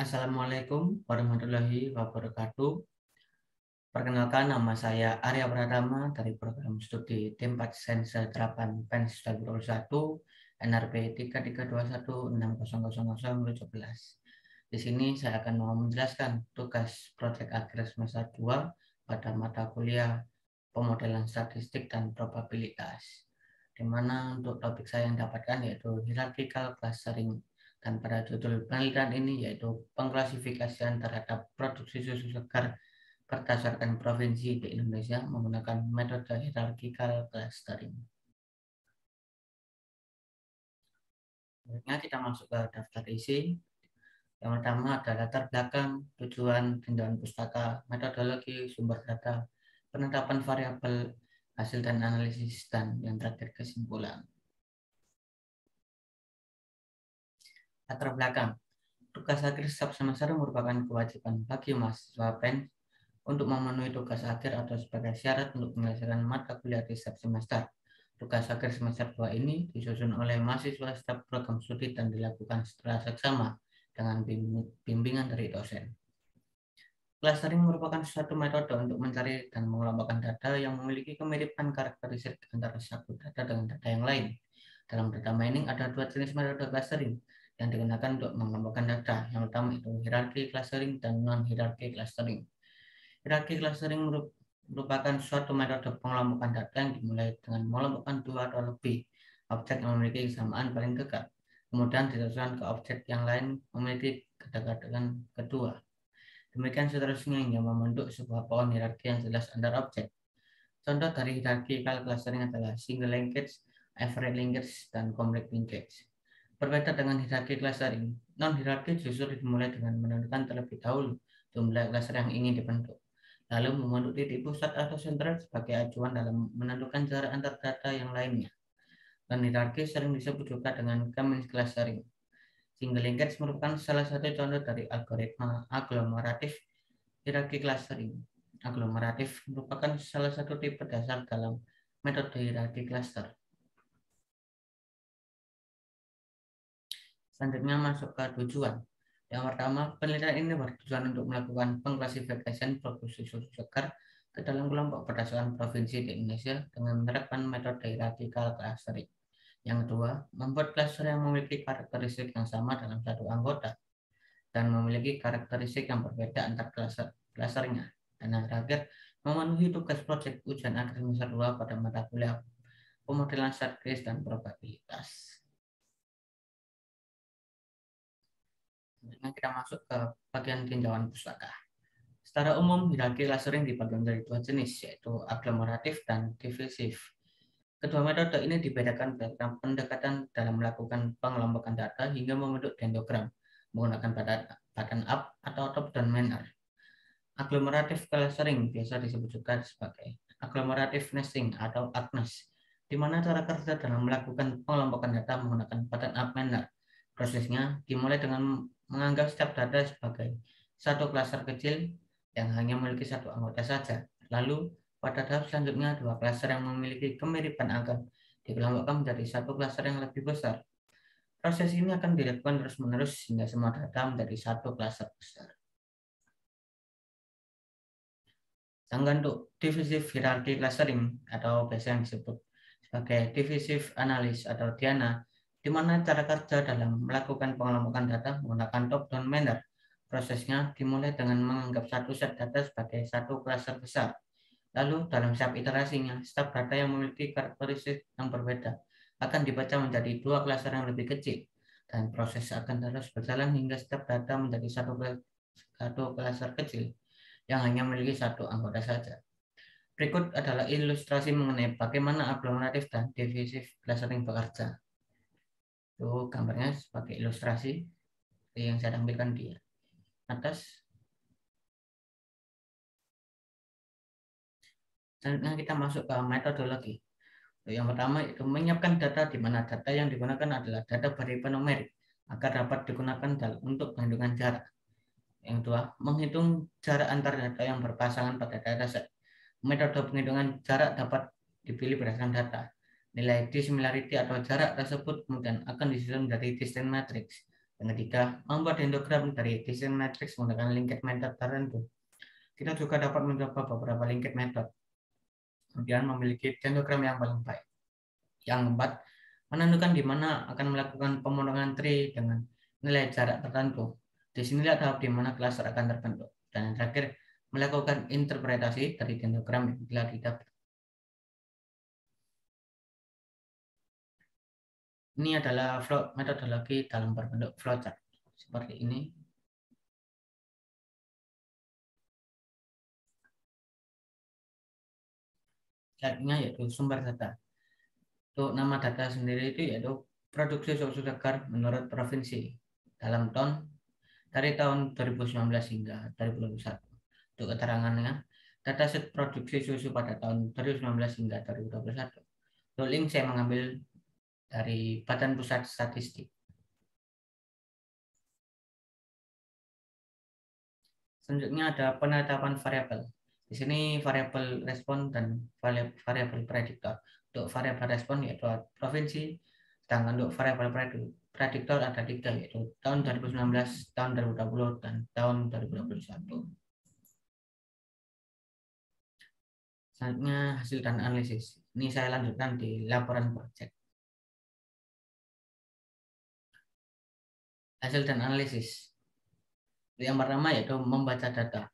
Assalamualaikum warahmatullahi wabarakatuh. Perkenalkan, nama saya Arya Pratama dari program studi Tempat Sains Terapan PENS 2021 NRP 332160017. Di sini saya akan mau menjelaskan tugas proyek akhir semester 2 pada mata kuliah pemodelan statistik dan probabilitas. Di mana untuk topik saya yang dapatkan yaitu hierarchical clustering, dan pada judul penelitian ini yaitu pengklasifikasian terhadap produksi susu segar berdasarkan provinsi di Indonesia menggunakan metode hierarchical clustering. Selanjutnya kita masuk ke daftar isi. Yang pertama ada latar belakang, tujuan, tinjauan pustaka, metodologi, sumber data, penetapan variabel, hasil dan analisis, dan yang terakhir kesimpulan. Latar belakang. Tugas akhir setiap semester merupakan kewajiban bagi mahasiswa PENS untuk memenuhi tugas akhir atau sebagai syarat untuk menyelesaikan mata kuliah di setiap semester. Tugas akhir semester 2 ini disusun oleh mahasiswa setiap program studi dan dilakukan secara seksama dengan bimbingan dari dosen. Clustering merupakan suatu metode untuk mencari dan mengelompokkan data yang memiliki kemiripan karakteristik antara satu data dengan data yang lain. Dalam data mining ada dua jenis metode clustering yang digunakan untuk mengelompokkan data. Yang pertama itu hierarchy clustering dan non-hierarchy clustering. Hierarchy clustering merupakan suatu metode pengelompokan data yang dimulai dengan mengelompokkan dua atau lebih objek yang memiliki kesamaan paling dekat, kemudian diteruskan ke objek yang lain memiliki kedekatan kedua. Demikian seterusnya hingga membentuk sebuah pohon hierarki yang jelas antar objek. Contoh dari hierarchical clustering adalah single linkage, average linkage, dan complete linkage. Berbeda dengan hierarchy clustering, non-hierarchy justru dimulai dengan menentukan terlebih dahulu jumlah cluster yang ingin dibentuk, lalu membentuk titik pusat atau sentral sebagai acuan dalam menentukan jarak antar data yang lainnya. Dan hierarki sering disebut juga dengan Cummings clustering. Single linkage merupakan salah satu contoh dari algoritma aglomeratif hierarchy clustering. Aglomeratif merupakan salah satu tipe dasar dalam metode hierarchy cluster. Selanjutnya masuk ke tujuan. Yang pertama, penelitian ini bertujuan untuk melakukan pengklasifikasian produksi susu segar ke dalam kelompok berdasarkan provinsi di Indonesia dengan menerapkan metode hierarchical clustering. Yang kedua, membuat cluster yang memiliki karakteristik yang sama dalam satu anggota dan memiliki karakteristik yang berbeda antar clusternya. Dan yang terakhir, memenuhi tugas proyek ujian akhir semester 2 pada mata kuliah pemodelan statistik dan probabilitas. Selanjutnya kita masuk ke bagian tinjauan pustaka. Secara umum, hierarki clustering dibagi menjadi dua jenis, yaitu aglomeratif dan divisif. Kedua metode ini dibedakan berdasarkan pendekatan dalam melakukan pengelompokan data hingga membentuk dendrogram menggunakan bottom up atau top down manner. Aglomeratif clustering biasa disebut juga sebagai agglomerative nesting atau AGNES, di mana cara kerja dalam melakukan pengelompokan data menggunakan bottom up manner. Prosesnya dimulai dengan menganggap setiap data sebagai satu klaster kecil yang hanya memiliki satu anggota saja. Lalu pada tahap selanjutnya, dua klaster yang memiliki kemiripan akan dikelompokkan menjadi satu klaster yang lebih besar. Proses ini akan dilakukan terus-menerus hingga semua data menjadi satu klaster besar. Sedangkan untuk divisif hierarchy clustering atau biasa yang disebut sebagai divisif analysis atau DIANA, di mana cara kerja dalam melakukan pengelompokan data menggunakan top-down manner. Prosesnya dimulai dengan menganggap satu set data sebagai satu klaster besar. Lalu dalam setiap iterasinya, setiap data yang memiliki karakteristik yang berbeda akan dibaca menjadi dua klaster yang lebih kecil. Dan proses akan terus berjalan hingga setiap data menjadi satu klaster kecil yang hanya memiliki satu anggota saja. Berikut adalah ilustrasi mengenai bagaimana aglomeratif dan divisif clustering bekerja. Itu gambarnya sebagai ilustrasi yang saya tampilkan di atas. Selanjutnya kita masuk ke metodologi. Yang pertama itu menyiapkan data, di mana data yang digunakan adalah data berhipernumerik agar dapat digunakan untuk penghitungan jarak. Yang kedua, menghitung jarak antar data yang berpasangan pada dataset. Metode penghitungan jarak dapat dipilih berdasarkan data. Nilai dissimilarity atau jarak tersebut kemudian akan disusun dari distance matrix. Yang ketiga, membuat histogram dari desain matrix menggunakan linked method tertentu. Kita juga dapat mencoba beberapa linked method, kemudian memiliki histogram yang paling baik. Yang keempat, menentukan di mana akan melakukan pemotongan tree dengan nilai jarak tertentu. Di sinilah tahap di mana klaster akan terbentuk. Dan yang terakhir, melakukan interpretasi dari histogram yang telah didapat. Ini adalah metodologi dalam berbentuk flowchart seperti ini. Selanjutnya yaitu sumber data. Untuk nama data sendiri itu yaitu produksi susu segar menurut provinsi dalam tahun dari tahun 2019 hingga 2021. Untuk keterangannya, dataset produksi susu pada tahun 2019 hingga 2021. Untuk link saya mengambil dari Badan Pusat Statistik. Selanjutnya ada penetapan variabel. Di sini variabel respon dan variabel prediktor. Untuk variabel respon yaitu provinsi, sedangkan untuk variabel prediktor ada 3 yaitu tahun 2019, tahun 2020, dan tahun 2021. Selanjutnya hasil dan analisis. Ini saya lanjutkan di laporan project. Hasil dan analisis. Yang pertama yaitu membaca data.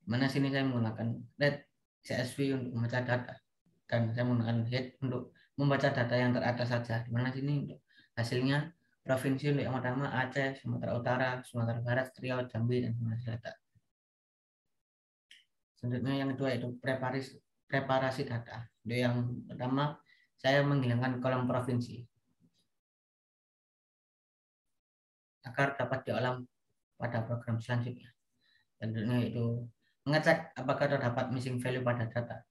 Mana sini saya menggunakan read CSV untuk membaca data, dan saya menggunakan head untuk membaca data yang teratas saja. Di mana sini untuk hasilnya provinsi untuk yang pertama Aceh, Sumatera Utara, Sumatera Barat, Riau, Jambi, dan Sumatera Selatan. Selanjutnya yang kedua yaitu preparasi data. Untuk yang pertama saya menghilangkan kolom provinsi agar dapat diolah pada program selanjutnya. Tentunya itu mengecek apakah terdapat missing value pada data.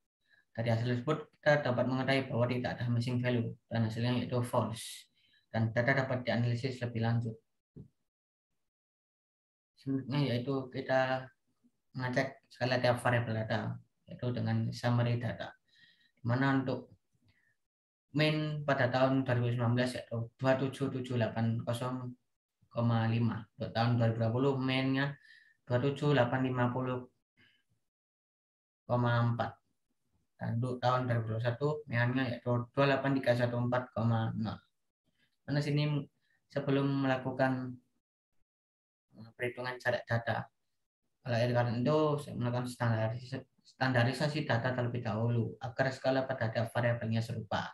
Dari hasil tersebut kita dapat mengetahui bahwa tidak ada missing value dan hasilnya yaitu false, dan data dapat dianalisis lebih lanjut. Selanjutnya yaitu kita mengecek skala tiap variabel data yaitu dengan summary data, dimana untuk main pada tahun 2019 yaitu 27780,5. Untuk tahun 2020 mainnya 27850,4. Dan untuk tahun 2021 mainnya yaitu 28314,0. Karena sini sebelum melakukan perhitungan jarak data, oleh karena itu saya melakukan standarisasi data terlebih dahulu agar skala pada data variabelnya serupa.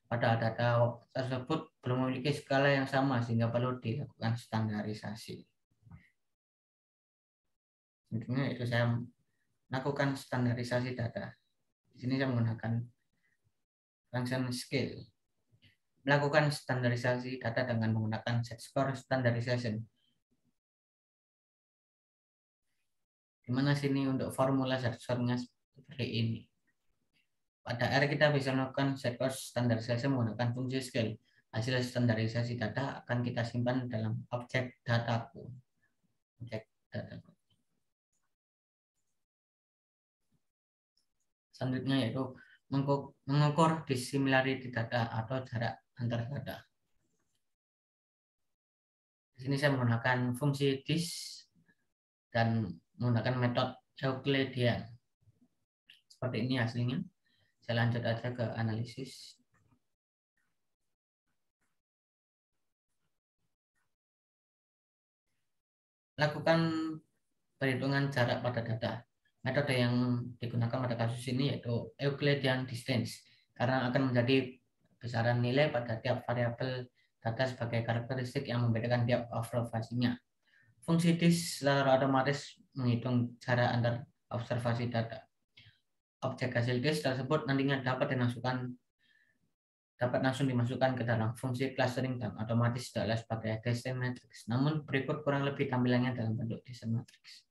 Pada data tersebut belum memiliki skala yang sama sehingga perlu dilakukan standarisasi. Intinya itu saya melakukan standarisasi data. Di sini saya menggunakan function scale. Melakukan standarisasi data dengan menggunakan set score standardization. Di mana sini untuk formula set score-nya seperti ini. Pada R kita bisa melakukan set score standardization menggunakan fungsi scale. Hasil standarisasi data akan kita simpan dalam objek dataku. Selanjutnya yaitu mengukur dissimilarity data atau jarak antar data. Di sini saya menggunakan fungsi dis dan menggunakan metode Euclidean. Seperti ini hasilnya. Saya lanjut aja ke analisis. Lakukan perhitungan jarak pada data. Metode yang digunakan pada kasus ini yaitu Euclidean distance, karena akan menjadi besaran nilai pada tiap variabel data sebagai karakteristik yang membedakan tiap observasinya. Fungsi dis secara otomatis menghitung jarak antar observasi data. Objek hasil dis tersebut nantinya dapat langsung dimasukkan ke dalam fungsi clustering dan otomatis diolah sebagai desain matrix. Namun berikut kurang lebih tampilannya dalam bentuk desain matrix.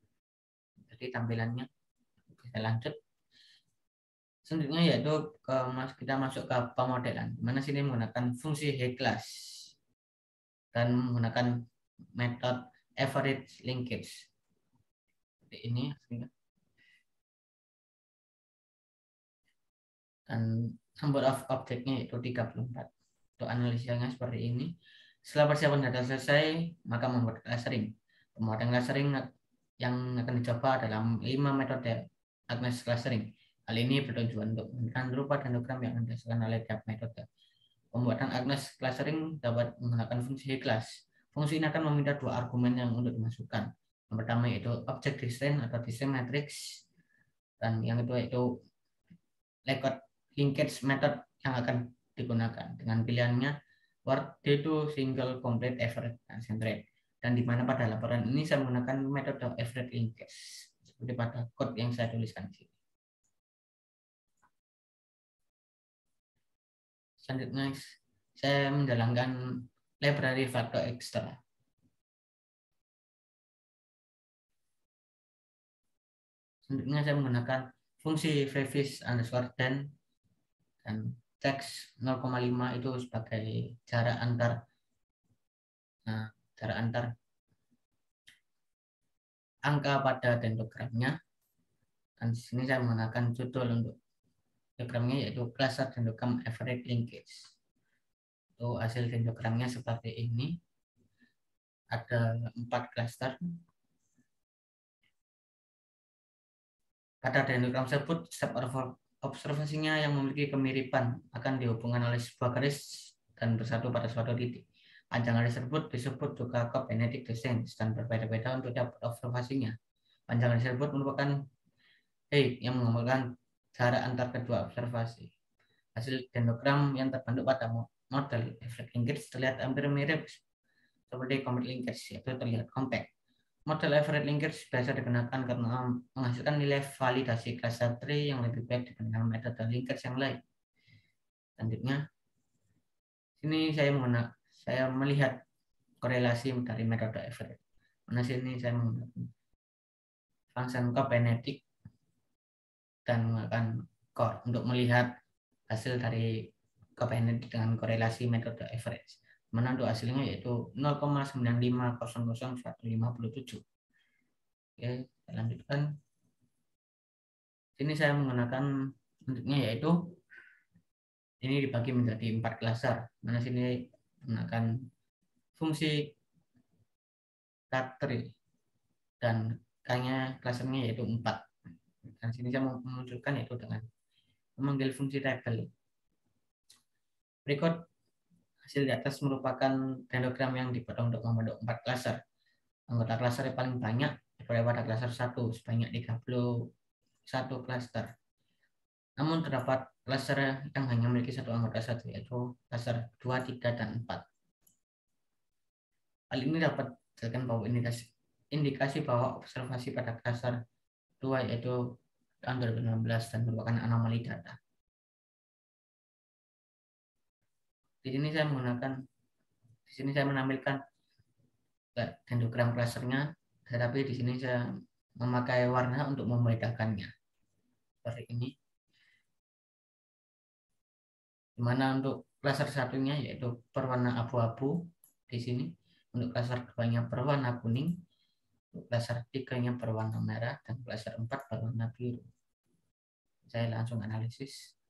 Jadi tampilannya kita lanjut. Selanjutnya yaitu kita masuk ke pemodelan. Mana sini menggunakan fungsi H-class dan menggunakan metode average linkage. Seperti ini. Dan number of objeknya itu 34. Untuk analisanya seperti ini. Setelah persiapan data selesai, maka membuat clustering. Pembuatan clustering yang akan dicoba adalah 5 metode Agnes clustering. Hal ini bertujuan untuk memberikan berupa dendrogram yang didasarkan oleh tiap metode. Pembuatan Agnes clustering dapat menggunakan fungsi class. Fungsi ini akan meminta dua argumen yang untuk dimasukkan. Yang pertama yaitu object descent atau descent matrix, dan yang kedua yaitu record linkage method yang akan digunakan dengan pilihannya word D2 single complete average dan centered. Dan di mana pada laporan ini saya menggunakan metode average linkage seperti pada code yang saya tuliskan di sini. Selanjutnya saya menjalankan library factor extra. Selanjutnya saya menggunakan fungsi previs underscore dan teks 0,5 itu sebagai jarak antar angka pada dendrogramnya. Dan di sini saya menggunakan judul untuk diagramnya yaitu cluster dendrogram average linkage. Itu hasil dendrogramnya seperti ini. Ada 4 cluster. Pada dendrogram tersebut, step observasinya yang memiliki kemiripan akan dihubungkan oleh sebuah garis dan bersatu pada suatu titik. Panjang garis tersebut disebut juga cokinetic distance dan berbeda-beda untuk dapat observasinya. Panjang garis tersebut merupakan yang menggambarkan jarak antar kedua observasi. Hasil dendrogram yang terbentuk pada model average linkage terlihat hampir mirip seperti complete linkage, yaitu terlihat compact. Model average linkage biasa digunakan karena menghasilkan nilai validasi cluster tree yang lebih baik dibandingkan metode linkage yang lain. Selanjutnya, sini saya melihat korelasi dari metode average. Mana sini saya menggunakan function cokinetic dan menggunakan core untuk melihat hasil dari cokinetic dengan korelasi metode average. Mana untuk hasilnya yaitu 0,9500157. Oke, saya lanjutkan. Sini saya menggunakan bentuknya yaitu ini dibagi menjadi 4 cluster. Mana sini menggunakan fungsi cut3 dan K-nya clusternya yaitu 4. Dan sini saya memunculkan yaitu dengan memanggil fungsi table. Berikut hasil di atas merupakan dendrogram yang dipotong untuk membentuk 4 cluster. Anggota cluster yang paling banyak berada pada cluster 1 sebanyak 31 cluster. Namun terdapat cluster yang hanya memiliki satu anggota saja, yaitu cluster 2, 3, dan 4. Hal ini dapat dijadikan bahwa indikasi bahwa observasi pada cluster 2 yaitu tahun 2016 dan merupakan anomali data. Di sini saya menampilkan dendrogram clusternya, tetapi di sini saya memakai warna untuk membedakannya. Seperti ini. Di mana untuk cluster satunya yaitu berwarna abu-abu di sini, untuk cluster 2-nya berwarna kuning, untuk cluster 3-nya berwarna merah, dan cluster 4 berwarna biru. Saya langsung analisis.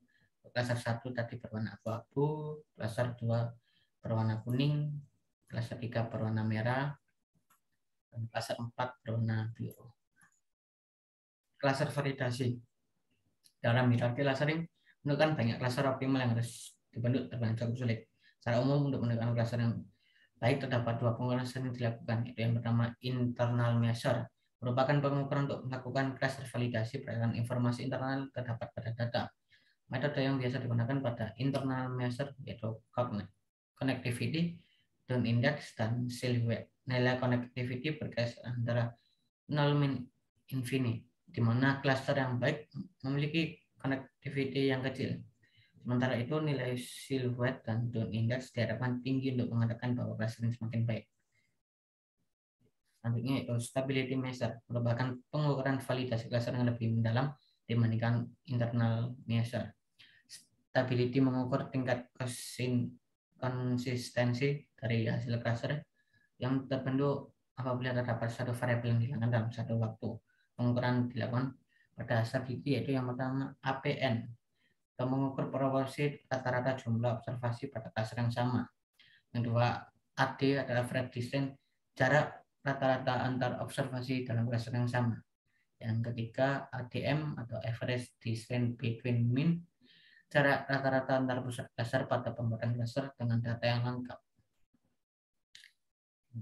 Cluster 1 tadi berwarna abu-abu, cluster 2 berwarna kuning, cluster 3 berwarna merah, dan cluster 4 berwarna biru. Cluster validasi. Dalam hierarki clustering, menentukan banyak cluster optimal yang harus dibentuk terbilang cukup sulit. Secara umum untuk menentukan cluster yang baik terdapat 2 pengukuran yang dilakukan. Yaitu yang pertama internal measure, merupakan pengukuran untuk melakukan cluster validasi berdasarkan informasi internal terdapat pada data. Metode yang biasa digunakan pada internal measure yaitu connectivity, down index, dan silhouette. Nilai connectivity berkaitan antara 0 min infinity, di mana cluster yang baik memiliki connectivity yang kecil. Sementara itu nilai silhouette dan down index diharapkan tinggi untuk mengatakan bahwa clustering semakin baik. Selanjutnya yaitu stability measure, merupakan pengukuran validasi cluster yang lebih mendalam dibandingkan internal measure. Stability mengukur tingkat konsistensi dari hasil cluster yang terbentuk apabila terdapat satu variabel yang dihilangkan dalam satu waktu. Pengukuran dilakukan pada stability yaitu yang pertama APN, yang mengukur proporsi rata-rata jumlah observasi pada cluster yang sama. Yang kedua AD adalah average distance, jarak rata-rata antar observasi dalam klaster yang sama. Yang ketiga, ADM atau average distance between mean, jarak rata-rata antar pusat klaster pada pembuatan klaster dengan data yang lengkap.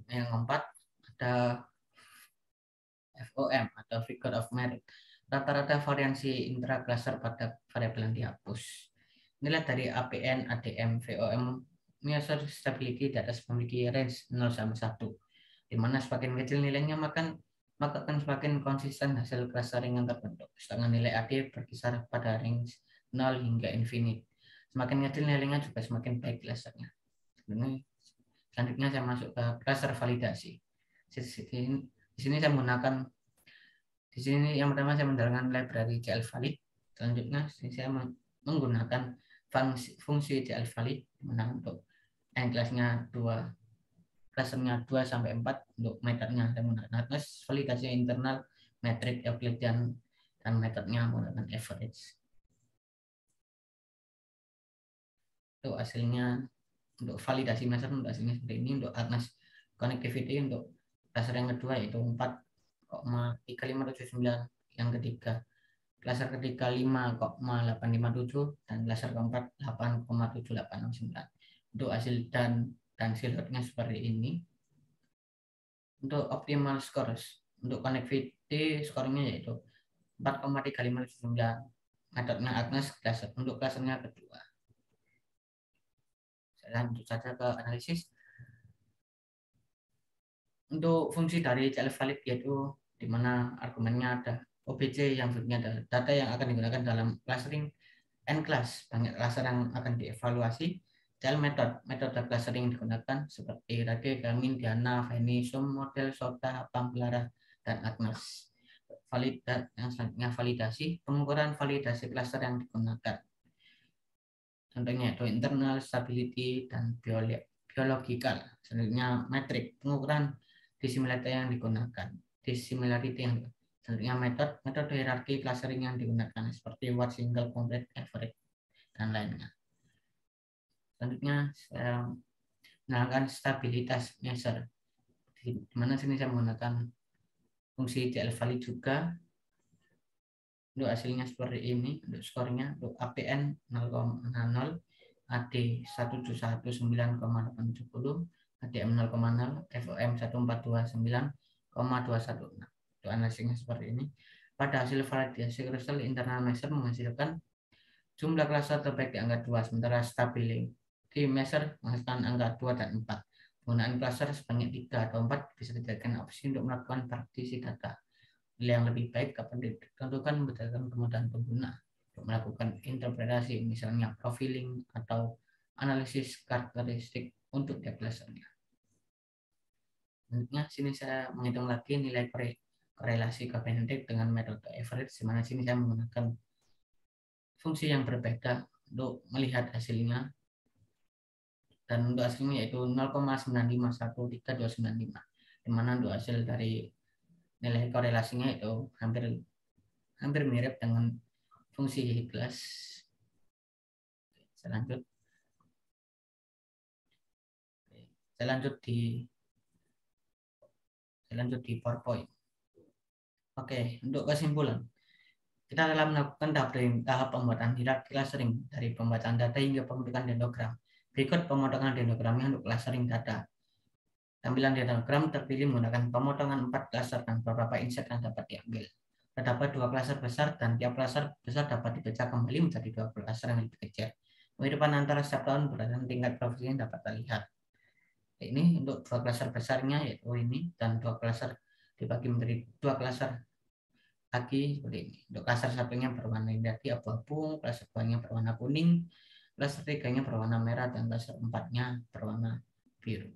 Yang keempat, ada FOM atau figure of merit, rata-rata variansi intra-cluster pada variabel yang dihapus. Nilai dari APN, ADM, VOM measure stability di atas memiliki range 0 sampai 1, di mana semakin kecil nilainya maka akan semakin konsisten hasil clustering yang terbentuk. Sedangkan nilai AD berkisar pada range 0 hingga infinite. Semakin kecil nilainya juga semakin baik clusternya. Selanjutnya saya masuk ke cluster validasi. Di sini saya menggunakan, di sini yang pertama saya menggunakan library CLValid. Selanjutnya saya menggunakan fungsi CLValid, mana untuk n-kelasnya 2, klasternya 2 sampai 4, untuk metodenya saya menggunakan validasi internal, metrik, Euclidean, dan metodenya menggunakan average. Untuk hasilnya, untuk validasi measure untuk hasilnya seperti ini. Untuk Agnes connectivity untuk klaster yang kedua yaitu 4,3579, yang ketiga klaster ketiga 5,857, dan klaster keempat 8,7869. Untuk hasil dan silotnya seperti ini. Untuk optimal scores untuk connectivity skornya yaitu 4,3579, metodenya Agnes klaster untuk klasternya kedua. Lanjut saja ke analisis. Untuk fungsi dari CLValid yaitu di mana argumennya ada OBJ yang bentuknya adalah data yang akan digunakan dalam clustering n-class, banyak cluster yang akan dievaluasi. CL metode clustering yang digunakan seperti Rade, Gamin, Diana, Fanny, Sum, Model, Sota, Pamplara, dan Agnes. Yang selanjutnya validasi, pengukuran validasi cluster yang digunakan. Contohnya itu internal, stability, dan biological. Selanjutnya metrik, pengukuran dissimilarity yang digunakan. Selanjutnya metode hierarki clustering yang digunakan seperti what, single, complete, average, dan lainnya. Selanjutnya saya menggunakan stabilitas measure, di mana sini saya menggunakan fungsi CLValid juga. Untuk hasilnya seperti ini. Untuk skornya untuk APN 0,0, AD 17119,870, ADM 0,0, FOM 1429,216. Untuk analisisnya seperti ini. Pada hasil validasi crystal, internal measure menghasilkan jumlah cluster terbaik di angka 2, sementara stability measure menghasilkan angka 2 dan 4. Penggunaan cluster sebanyak 3 atau 4 bisa dijadikan opsi untuk melakukan partisi data. Nilai yang lebih baik dapat ditentukan berdasarkan kemudahan pengguna untuk melakukan interpretasi, misalnya profiling atau analisis karakteristik untuk tiap clusternya. Selanjutnya sini saya menghitung lagi nilai korelasi Covenant dengan metode average, di mana sini saya menggunakan fungsi yang berbeda untuk melihat hasilnya, dan untuk hasilnya yaitu 0,9513295, di mana untuk hasil dari nilai korelasinya itu hampir mirip dengan fungsi Higgs. Saya lanjut di PowerPoint. Oke, untuk kesimpulan, kita telah melakukan tahap pembuatan hierarki clustering dari pembacaan data hingga pembentukan dendrogram. Berikut pemotongan dendrogramnya untuk clustering data. Tampilan dendrogram terpilih menggunakan pemotongan 4 cluster dan beberapa insight yang dapat diambil. Terdapat 2 cluster besar dan tiap cluster besar dapat dipecah kembali menjadi 2 cluster yang lebih kecil. Kemiripan antara setiap tahun berdasarkan tingkat profesi yang dapat terlihat. Ini untuk 2 cluster besarnya yaitu ini, dan 2 cluster dibagi menjadi 2 cluster lagi seperti ini. Untuk cluster satunya berwarna indah abu-abu, cluster 2-nya berwarna kuning, cluster 3-nya berwarna merah, dan cluster 4-nya berwarna biru.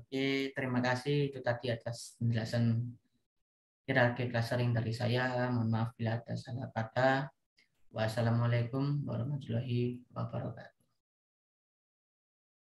Oke, terima kasih itu tadi atas penjelasan hierarki clustering dari saya. Mohon maaf bila ada salah kata. Wassalamualaikum warahmatullahi wabarakatuh.